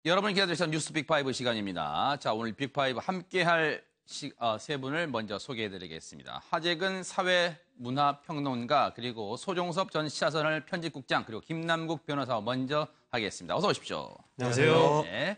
여러분이 기다리셨던 뉴스 빅5 시간입니다. 자, 오늘 빅5 함께할 세 분을 먼저 소개해드리겠습니다. 하재근 사회문화평론가 그리고 소종섭 전 시사저널 편집국장 그리고 김남국 변호사 먼저 하겠습니다. 어서 오십시오. 안녕하세요. 네.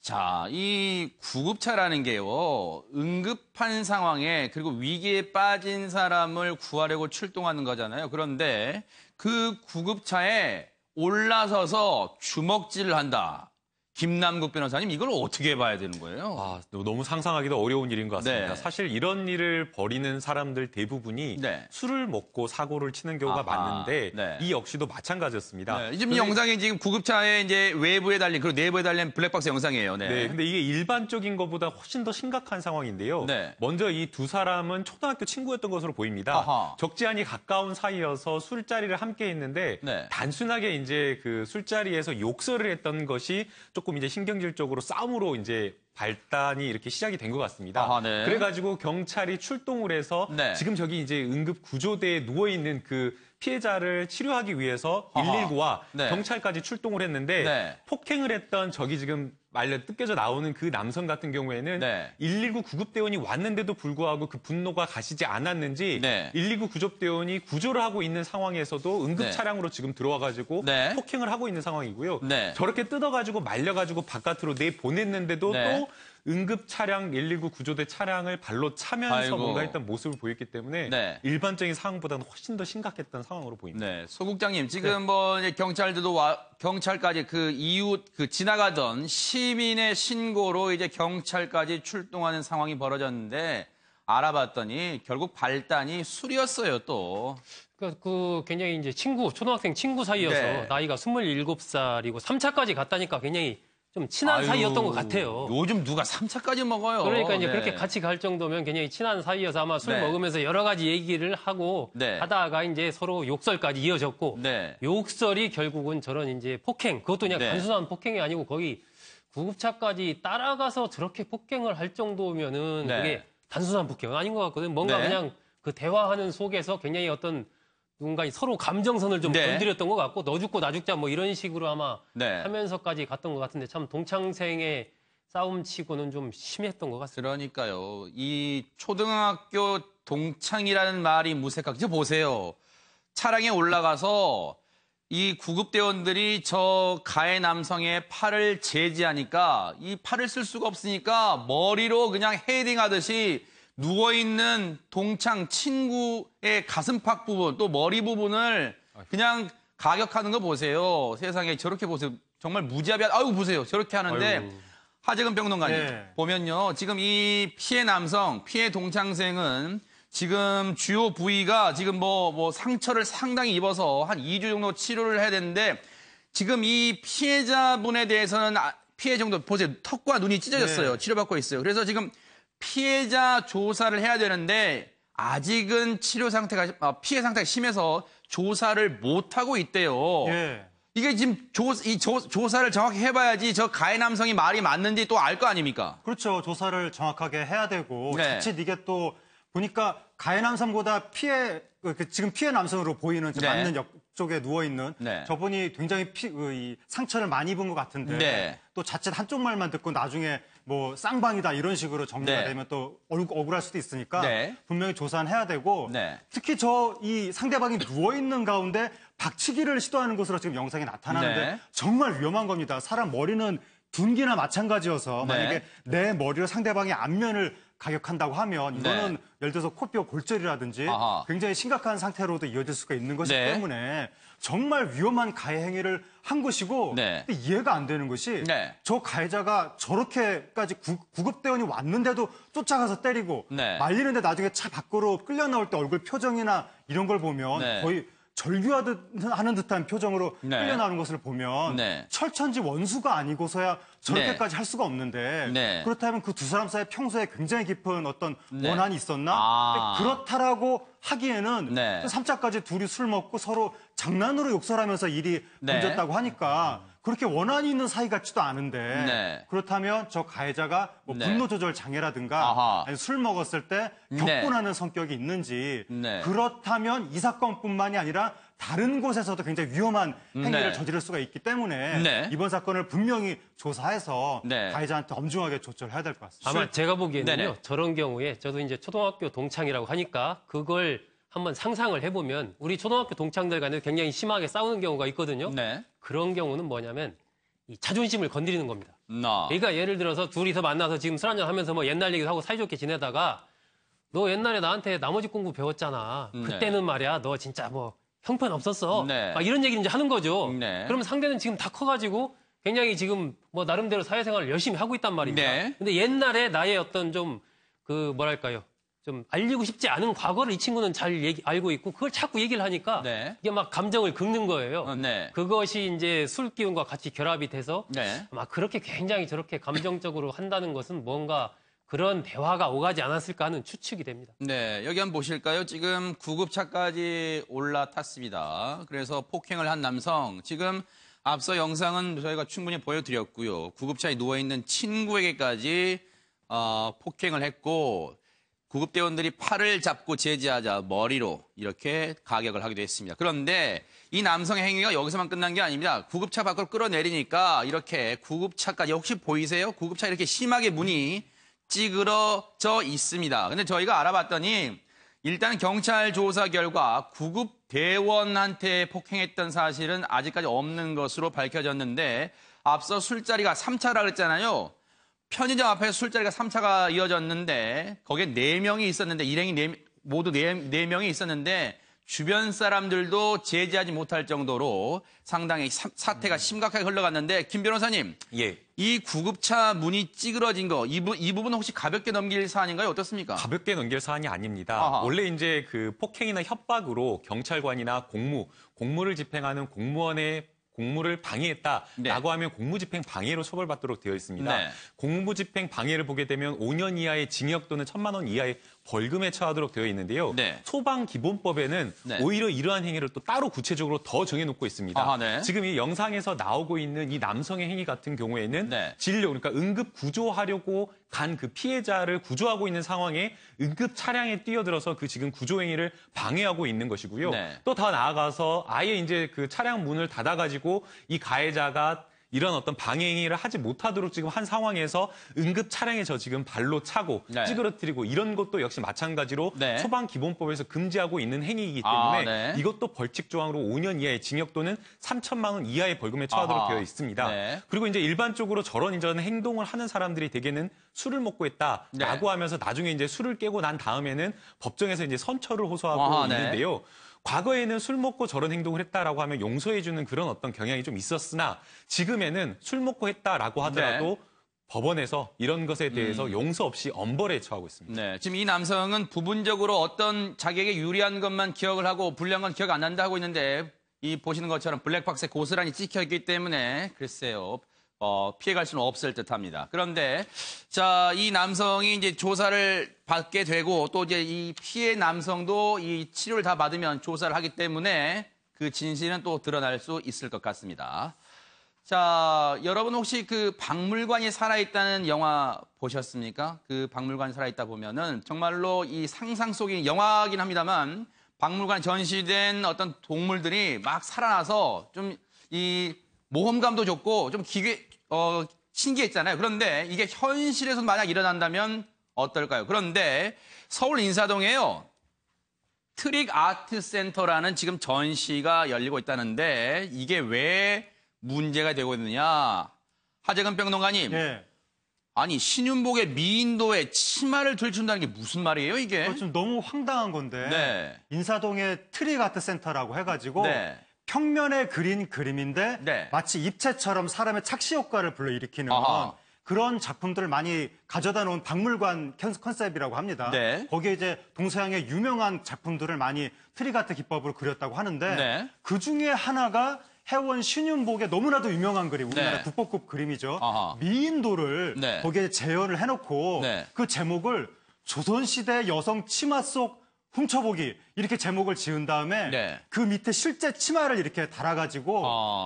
자, 이 구급차라는 게요. 응급한 상황에 그리고 위기에 빠진 사람을 구하려고 출동하는 거잖아요. 그런데 그 구급차에 올라서서 주먹질을 한다. 김남국 변호사님, 이걸 어떻게 봐야 되는 거예요? 너무 상상하기도 어려운 일인 것 같습니다. 네. 사실 이런 일을 벌이는 사람들 대부분이 네. 술을 먹고 사고를 치는 경우가 많은데 네. 이 역시도 마찬가지였습니다. 네. 지금 이 영상이 지금 구급차에 이제 외부에 달린 그리고 내부에 달린 블랙박스 영상이에요. 네, 근데 이게 일반적인 것보다 훨씬 더 심각한 상황인데요. 네. 먼저 이 두 사람은 초등학교 친구였던 것으로 보입니다. 아하. 적지 않이 가까운 사이여서 술자리를 함께 했는데 네. 단순하게 이제 그 술자리에서 욕설을 했던 것이 조금 이제 신경질적으로 싸움으로 이제 발단이 이렇게 시작이 된 것 같습니다. 아하, 네. 그래가지고 경찰이 출동을 해서 네. 지금 저기 이제 응급 구조대에 누워 있는 그 피해자를 치료하기 위해서 아하. 119와 네. 경찰까지 출동을 했는데 네. 폭행을 했던 저기 지금 말려 뜯겨져 나오는 그 남성 같은 경우에는 네. 119 구급대원이 왔는데도 불구하고 그 분노가 가시지 않았는지 네. 119 구급대원이 구조를 하고 있는 상황에서도 응급 네. 차량으로 지금 들어와가지고 네. 폭행을 하고 있는 상황이고요. 네. 저렇게 뜯어가지고 말려가지고 바깥으로 내보냈는데도 네. 또 응급 차량 119 구조대 차량을 발로 차면서 아이고. 뭔가 했던 모습을 보였기 때문에 네. 일반적인 상황보다는 훨씬 더 심각했던 상황으로 보입니다. 네, 소 국장님, 지금 뭐 이제 경찰들도 경찰까지 그 이웃 지나가던 시민의 신고로 이제 경찰까지 출동하는 상황이 벌어졌는데 알아봤더니 결국 발단이 술이었어요, 또. 그 굉장히 이제 초등학생 친구 사이여서 네. 나이가 27살이고 3차까지 갔다니까 굉장히 좀 친한 사이였던 것 같아요. 요즘 누가 3차까지 먹어요. 그러니까 이제 네. 그렇게 같이 갈 정도면 굉장히 친한 사이여서 아마 술 네. 먹으면서 여러 가지 얘기를 하고 네. 하다가 이제 서로 욕설까지 이어졌고 네. 욕설이 결국은 저런 이제 폭행, 그것도 그냥 네. 단순한 폭행이 아니고 거의 구급차까지 따라가서 저렇게 폭행을 할 정도면은 네. 그게 단순한 폭행은 아닌 것 같거든요. 뭔가 네. 그냥 그 대화하는 속에서 굉장히 어떤 누군가 서로 감정선을 좀 네. 건드렸던 것 같고 너 죽고 나 죽자 뭐 이런 식으로 아마 네. 하면서까지 갔던 것 같은데 참 동창생의 싸움치고는 좀 심했던 것 같습니다. 그러니까요. 이 초등학교 동창이라는 말이 무색하죠. 보세요. 차량에 올라가서 이 구급대원들이 저 가해 남성의 팔을 제지하니까 이 팔을 쓸 수가 없으니까 머리로 그냥 헤딩하듯이 누워있는 동창 친구의 가슴팍 부분 또 머리 부분을 그냥 가격하는 거 보세요. 세상에 저렇게 보세요. 정말 무자비한 아유 보세요. 저렇게 하는데 아이고. 하재근 평론가님 네. 보면요. 지금 이 피해 남성, 피해 동창생은 지금 주요 부위가 지금 뭐 상처를 상당히 입어서 한 2주 정도 치료를 해야 되는데 지금 이 피해자분에 대해서는 피해 정도 보세요. 턱과 눈이 찢어졌어요. 네. 치료받고 있어요. 그래서 지금 피해자 조사를 해야 되는데 아직은 피해 상태가 심해서 조사를 못 하고 있대요. 예. 이게 지금 조사를 정확히 해봐야지 저 가해 남성이 말이 맞는지 또 알 거 아닙니까? 그렇죠. 조사를 정확하게 해야 되고 네. 자칫 이게 또 보니까 가해 남성보다 지금 피해 남성으로 보이는 네. 맞는 쪽에 누워 있는 네. 저분이 굉장히 이 상처를 많이 입은 것 같은데 네. 또 자칫 한쪽 말만 듣고 나중에 뭐 쌍방이다 이런 식으로 정리가 네. 되면 또 억울할 수도 있으니까 네. 분명히 조사는 해야 되고 네. 특히 이 상대방이 누워 있는 가운데 박치기를 시도하는 것으로 지금 영상이 나타나는데 네. 정말 위험한 겁니다. 사람 머리는 둔기나 마찬가지여서 네. 만약에 내 머리로 상대방의 안면을 가격한다고 하면 이거는 네. 예를 들어서 코뼈 골절이라든지 아하. 굉장히 심각한 상태로도 이어질 수가 있는 것이기 네. 때문에 정말 위험한 가해 행위를 한 것이고 네. 근데 이해가 안 되는 것이 네. 저 가해자가 저렇게까지 구급대원이 왔는데도 쫓아가서 때리고 네. 말리는데 나중에 차 밖으로 끌려 나올 때 얼굴 표정이나 이런 걸 보면 네. 거의 절규하는 듯한 표정으로 네. 끌려 나오는 것을 보면 네. 철천지 원수가 아니고서야 저렇게까지 네. 할 수가 없는데 네. 그렇다면 그 두 사람 사이에 평소에 굉장히 깊은 어떤 네. 원한이 있었나? 아. 근데 그렇다라고 하기에는 네. 3차까지 둘이 술 먹고 서로 장난으로 욕설하면서 일이 네. 번졌다고 하니까 그렇게 원한이 있는 사이 같지도 않은데 네. 그렇다면 저 가해자가 뭐 네. 분노 조절 장애라든가 아하. 아니 술 먹었을 때 네. 격분하는 성격이 있는지 네. 그렇다면 이 사건뿐만이 아니라 다른 곳에서도 굉장히 위험한 행위를 네. 저지를 수가 있기 때문에 네. 이번 사건을 분명히 조사해서 네. 가해자한테 엄중하게 조처를 해야 될 것 같습니다. 아마 제가 보기에는요. 네네. 저런 경우에 저도 이제 초등학교 동창이라고 하니까 그걸 한번 상상을 해보면 우리 초등학교 동창들 간에 굉장히 심하게 싸우는 경우가 있거든요. 네. 그런 경우는 뭐냐면 이 자존심을 건드리는 겁니다. 나. 그러니까 예를 들어서 둘이서 만나서 지금 술 한잔 하면서 뭐 옛날 얘기도 하고 사이좋게 지내다가 너 옛날에 나한테 나머지 공부 배웠잖아. 네. 그때는 말이야 너 진짜 뭐 형편 없었어. 네. 막 이런 얘기를 이제 하는 거죠. 네. 그러면 상대는 지금 다 커가지고 굉장히 지금 뭐 나름대로 사회생활을 열심히 하고 있단 말입니다. 네. 근데 옛날에 나의 어떤 좀 그 뭐랄까요. 좀 알리고 싶지 않은 과거를 이 친구는 잘 알고 있고 그걸 자꾸 얘기를 하니까 네. 이게 막 감정을 긁는 거예요. 네. 그것이 이제 술 기운과 같이 결합이 돼서 네. 막 그렇게 굉장히 저렇게 감정적으로 한다는 것은 뭔가 그런 대화가 오가지 않았을까 하는 추측이 됩니다. 네, 여기 한번 보실까요? 지금 구급차까지 올라탔습니다. 그래서 폭행을 한 남성, 지금 앞서 영상은 저희가 충분히 보여드렸고요. 구급차에 누워있는 친구에게까지 폭행을 했고 구급대원들이 팔을 잡고 제지하자 머리로 이렇게 가격을 하기도 했습니다. 그런데 이 남성의 행위가 여기서만 끝난 게 아닙니다. 구급차 밖으로 끌어내리니까 이렇게 구급차까지 혹시 보이세요? 구급차 이렇게 심하게 문이 찌그러져 있습니다. 근데 저희가 알아봤더니 일단 경찰 조사 결과 구급대원한테 폭행했던 사실은 아직까지 없는 것으로 밝혀졌는데 앞서 술자리가 3차라 그랬잖아요. 편의점 앞에서 술자리가 3차가 이어졌는데 거기에 4명이 있었는데 일행이 모두 4명이 있었는데 주변 사람들도 제지하지 못할 정도로 상당히 사태가 심각하게 흘러갔는데 김 변호사님. 예. 이 구급차 문이 찌그러진 거, 이 부분 혹시 가볍게 넘길 사안인가요? 어떻습니까? 가볍게 넘길 사안이 아닙니다. 아하. 원래 이제 그 폭행이나 협박으로 경찰관이나 공무를 집행하는 공무원의 공무를 방해했다라고 네. 하면 공무집행 방해로 처벌받도록 되어 있습니다. 네. 공무집행 방해를 보게 되면 5년 이하의 징역 또는 1,000만 원 이하의 벌금에 처하도록 되어 있는데요. 네. 소방기본법에는 네. 오히려 이러한 행위를 또 따로 구체적으로 더 정해놓고 있습니다. 아하, 네. 지금 이 영상에서 나오고 있는 이 남성의 행위 같은 경우에는 네. 진료, 그러니까 응급 구조하려고 간 그 피해자를 구조하고 있는 상황에 응급 차량에 뛰어들어서 그 지금 구조 행위를 방해하고 있는 것이고요. 네. 또 더 나아가서 아예 이제 그 차량 문을 닫아가지고 이 가해자가 이런 어떤 방해 행위를 하지 못하도록 지금 한 상황에서 응급 차량에 저 지금 발로 차고 네. 찌그러뜨리고 이런 것도 역시 마찬가지로 네. 소방기본법에서 금지하고 있는 행위이기 때문에 네. 이것도 벌칙 조항으로 5년 이하의 징역 또는 3,000만 원 이하의 벌금에 처하도록 아하. 되어 있습니다. 네. 그리고 이제 일반적으로 저런 행동을 하는 사람들이 대개는 술을 먹고 했다라고 네. 하면서 나중에 이제 술을 깨고 난 다음에는 법정에서 이제 선처를 호소하고 아하, 네. 있는데요. 과거에는 술 먹고 저런 행동을 했다라고 하면 용서해주는 그런 어떤 경향이 좀 있었으나 지금에는 술 먹고 했다라고 하더라도 네. 법원에서 이런 것에 대해서 용서 없이 엄벌에 처하고 있습니다. 네, 지금 이 남성은 부분적으로 어떤 자기에게 유리한 것만 기억을 하고 불리한 건 기억 안 난다 하고 있는데 이 보시는 것처럼 블랙박스에 고스란히 찍혀 있기 때문에 글쎄요. 피해갈 수는 없을 듯합니다. 그런데 자, 이 남성이 이제 조사를 받게 되고 또 이제 이 피해 남성도 이 치료를 다 받으면 조사를 하기 때문에 그 진실은 또 드러날 수 있을 것 같습니다. 자, 여러분 혹시 그 박물관이 살아있다는 영화 보셨습니까? 그 박물관이 살아있다 보면은 정말로 이 상상 속의 영화긴 합니다만 박물관에 전시된 어떤 동물들이 막 살아나서 좀 이 모험감도 좋고 좀 신기했잖아요. 그런데 이게 현실에서 만약 일어난다면 어떨까요? 그런데 서울 인사동에요. 트릭 아트 센터라는 지금 전시가 열리고 있다는데 이게 왜 문제가 되고 있느냐. 하재근 평론가님. 예. 아니 신윤복의 미인도에 치마를 들춘다는 게 무슨 말이에요 이게? 그거 좀 너무 황당한 건데 네. 인사동의 트릭 아트 센터라고 해가지고 네. 평면에 그린 그림인데 네. 마치 입체처럼 사람의 착시 효과를 불러일으키는 아하. 그런 작품들을 많이 가져다 놓은 박물관 컨셉이라고 합니다. 네. 거기에 이제 동서양의 유명한 작품들을 많이 트릭 아트 기법으로 그렸다고 하는데 네. 그 중에 하나가 해원 신윤복의 너무나도 유명한 그림, 우리나라 네. 국보급 그림이죠. 아하. 미인도를 네. 거기에 재현을 해놓고 네. 그 제목을 조선시대 여성 치마 속 훔쳐보기 이렇게 제목을 지은 다음에 네. 그 밑에 실제 치마를 이렇게 달아가지고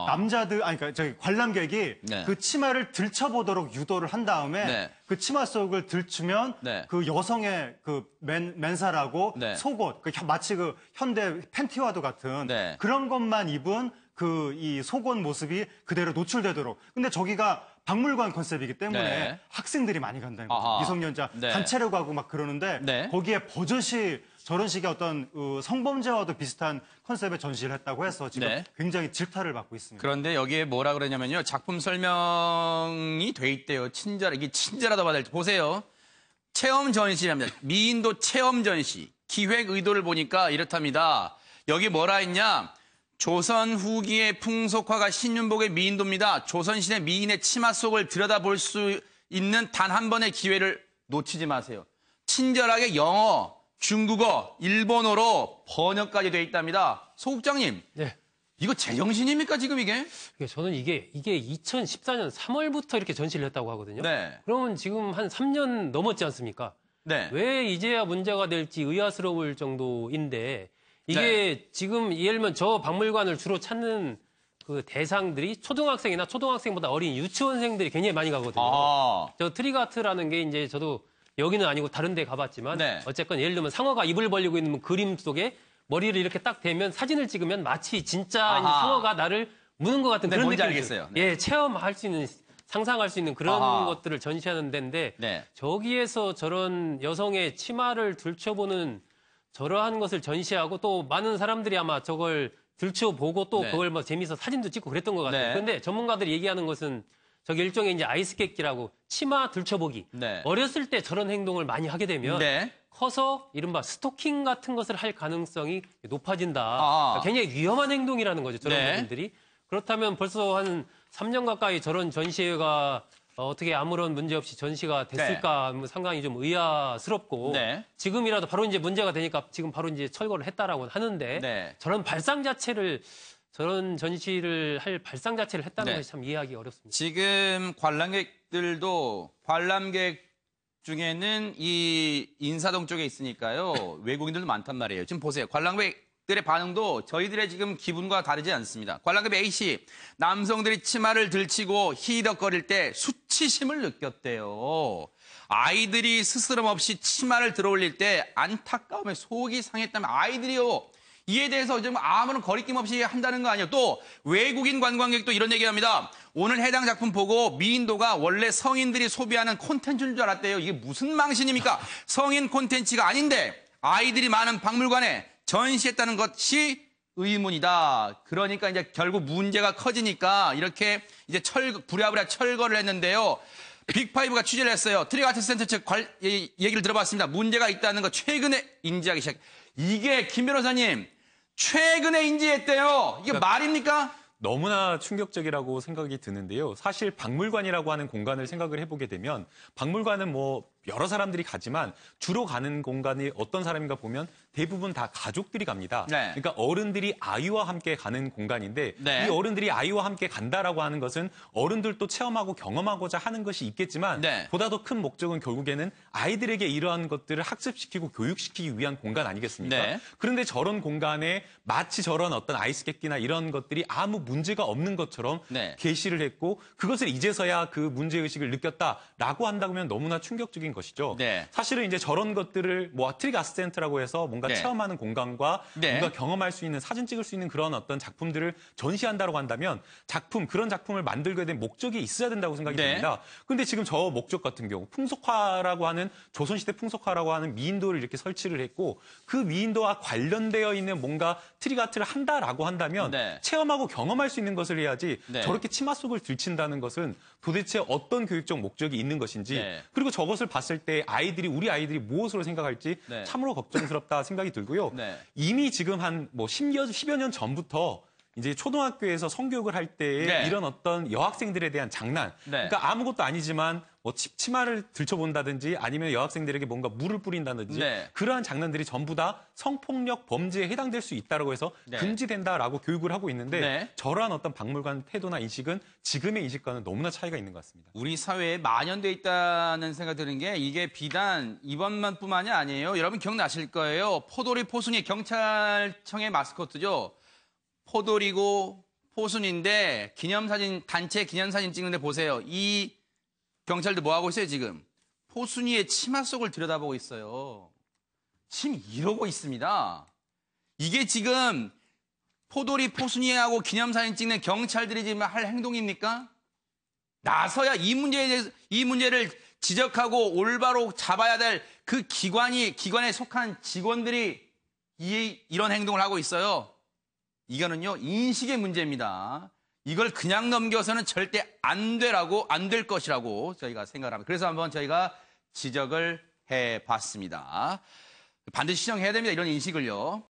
그러니까 저기 관람객이 네. 그 치마를 들춰보도록 유도를 한 다음에 네. 그 치마 속을 들추면 네. 그 여성의 그 맨살하고 네. 속옷 마치 그 현대 팬티와도 같은 네. 그런 것만 입은 그 이 속옷 모습이 그대로 노출되도록. 근데 저기가 박물관 컨셉이기 때문에 네. 학생들이 많이 간다는 거죠. 아하. 미성년자 네. 단체로 가고 막 그러는데 네. 거기에 버젓이 저런 식의 어떤 성범죄와도 비슷한 컨셉의 전시를 했다고 해서 지금 네. 굉장히 질타를 받고 있습니다. 그런데 여기에 뭐라 그러냐면요. 작품 설명이 돼 있대요. 이게 친절하다 받을지. 보세요. 체험 전시랍니다. 미인도 체험 전시. 기획 의도를 보니까 이렇답니다. 여기 뭐라 했냐. 조선 후기의 풍속화가 신윤복의 미인도입니다. 조선시대 미인의 치마 속을 들여다볼 수 있는 단 한 번의 기회를 놓치지 마세요. 친절하게 영어, 중국어, 일본어로 번역까지 돼 있답니다. 소 국장님, 네. 이거 제정신입니까 지금 이게? 저는 이게 2014년 3월부터 이렇게 전시를 했다고 하거든요. 네. 그러면 지금 한 3년 넘었지 않습니까? 네. 왜 이제야 문제가 될지 의아스러울 정도인데 이게 네. 지금 예를 들면 저 박물관을 주로 찾는 그 대상들이 초등학생이나 초등학생보다 어린 유치원생들이 굉장히 많이 가거든요. 아. 저 트리가트라는 게 이제 저도 여기는 아니고 다른 데 가봤지만 네. 어쨌건 예를 들면 상어가 입을 벌리고 있는 그림 속에 머리를 이렇게 딱 대면 사진을 찍으면 마치 진짜 아하. 상어가 나를 무는 것 같은 네, 그런 뭔지 느낌이 알겠어요. 들어요. 네. 예, 체험할 수 있는 상상할 수 있는 그런 아하. 것들을 전시하는 데인데 네. 저기에서 저런 여성의 치마를 들춰보는 저러한 것을 전시하고 또 많은 사람들이 아마 저걸 들춰보고 또 네. 그걸 뭐 재미있어 사진도 찍고 그랬던 것 같아요. 네. 그런데 전문가들이 얘기하는 것은 저기 일종의 이제 아이스케이키라고 치마 들춰보기. 네. 어렸을 때 저런 행동을 많이 하게 되면 네. 커서 이른바 스토킹 같은 것을 할 가능성이 높아진다. 아. 굉장히 위험한 행동이라는 거죠. 저런 네. 부분들이. 그렇다면 벌써 한 3년 가까이 저런 전시회가 어떻게 아무런 문제 없이 전시가 됐을까 상당히 좀 의아스럽고 네. 지금이라도 바로 이제 문제가 되니까 지금 바로 이제 철거를 했다라고 하는데 네. 저런 전시를 할 발상 자체를 했다는 네. 것이 참 이해하기 어렵습니다. 지금 관람객들도 관람객 중에는 이 인사동 쪽에 있으니까요. 외국인들도 많단 말이에요. 지금 보세요. 관람객들의 반응도 저희들의 지금 기분과 다르지 않습니다. 관람객 A씨, 남성들이 치마를 들치고 히덕거릴 때 수치심을 느꼈대요. 아이들이 스스럼 없이 치마를 들어올릴 때 안타까움에 속이 상했다면 아이들이요. 이에 대해서 좀 아무런 거리낌 없이 한다는 거 아니에요. 또 외국인 관광객도 이런 얘기합니다. 오늘 해당 작품 보고 미인도가 원래 성인들이 소비하는 콘텐츠인 줄 알았대요. 이게 무슨 망신입니까? 성인 콘텐츠가 아닌데 아이들이 많은 박물관에 전시했다는 것이 의문이다. 그러니까 이제 결국 문제가 커지니까 이렇게 이제 부랴부랴 철거를 했는데요. 빅파이브가 취재를 했어요. 트리가트 센터 측 얘기를 들어봤습니다. 문제가 있다는 거 최근에 인지하기 시작. 이게 김 변호사님 최근에 인지했대요. 이게 말입니까? 너무나 충격적이라고 생각이 드는데요. 사실 박물관이라고 하는 공간을 생각을 해보게 되면 박물관은 뭐 여러 사람들이 가지만 주로 가는 공간이 어떤 사람인가 보면 대부분 다 가족들이 갑니다. 네. 그러니까 어른들이 아이와 함께 가는 공간인데 네. 이 어른들이 아이와 함께 간다라고 하는 것은 어른들도 체험하고 경험하고자 하는 것이 있겠지만 네. 보다 더 큰 목적은 결국에는 아이들에게 이러한 것들을 학습시키고 교육시키기 위한 공간 아니겠습니까? 네. 그런데 저런 공간에 마치 저런 어떤 아이스케이크나 이런 것들이 아무 문제가 없는 것처럼 네. 게시를 했고 그것을 이제서야 그 문제의식을 느꼈다라고 한다면 너무나 충격적인 것이죠. 네. 사실은 이제 저런 것들을 뭐 트릭 아트 센터라고 해서 뭔가 네. 체험하는 공간과 네. 뭔가 경험할 수 있는 사진 찍을 수 있는 그런 어떤 작품들을 전시한다고 한다면 그런 작품을 만들게 된 목적이 있어야 된다고 생각이 네. 듭니다. 그런데 지금 저 목적 같은 경우 풍속화라고 하는 조선시대 풍속화라고 하는 미인도를 이렇게 설치를 했고 그 미인도와 관련되어 있는 뭔가 트릭 아트를 한다라고 한다면 네. 체험하고 경험할 수 있는 것을 해야지 네. 저렇게 치마 속을 들친다는 것은 도대체 어떤 교육적 목적이 있는 것인지 네. 그리고 저것을 봤을 때 우리 아이들이 무엇으로 생각할지 네. 참으로 걱정스럽다 생각이 들고요. 네. 이미 지금 한 뭐 10여 년 전부터 이제 초등학교에서 성교육을 할 때에 네. 이런 어떤 여학생들에 대한 장난, 네. 그러니까 아무것도 아니지만 뭐 치마를 들춰본다든지 아니면 여학생들에게 뭔가 물을 뿌린다든지 네. 그러한 장난들이 전부 다 성폭력 범죄에 해당될 수 있다고 해서 네. 금지된다라고 교육을 하고 있는데 네. 저러한 어떤 박물관 태도나 인식은 지금의 인식과는 너무나 차이가 있는 것 같습니다. 우리 사회에 만연돼 있다는 생각이 드는 게 이게 비단 이번만뿐만이 아니에요. 여러분 기억나실 거예요. 포도리 포순이 경찰청의 마스코트죠. 포도리고 포순인데 기념사진 단체 기념사진 찍는데 보세요. 이 경찰들 뭐 하고 있어요 지금? 포순이의 치마 속을 들여다보고 있어요. 지금 이러고 있습니다. 이게 지금 포도리 포순이하고 기념사진 찍는 경찰들이 지금 할 행동입니까? 나서야 이 문제를 지적하고 올바로 잡아야 될 그 기관에 속한 직원들이 이런 행동을 하고 있어요. 이거는요, 인식의 문제입니다. 이걸 그냥 넘겨서는 절대 안 될 것이라고 저희가 생각을 합니다. 그래서 한번 저희가 지적을 해 봤습니다. 반드시 시정해야 됩니다. 이런 인식을요.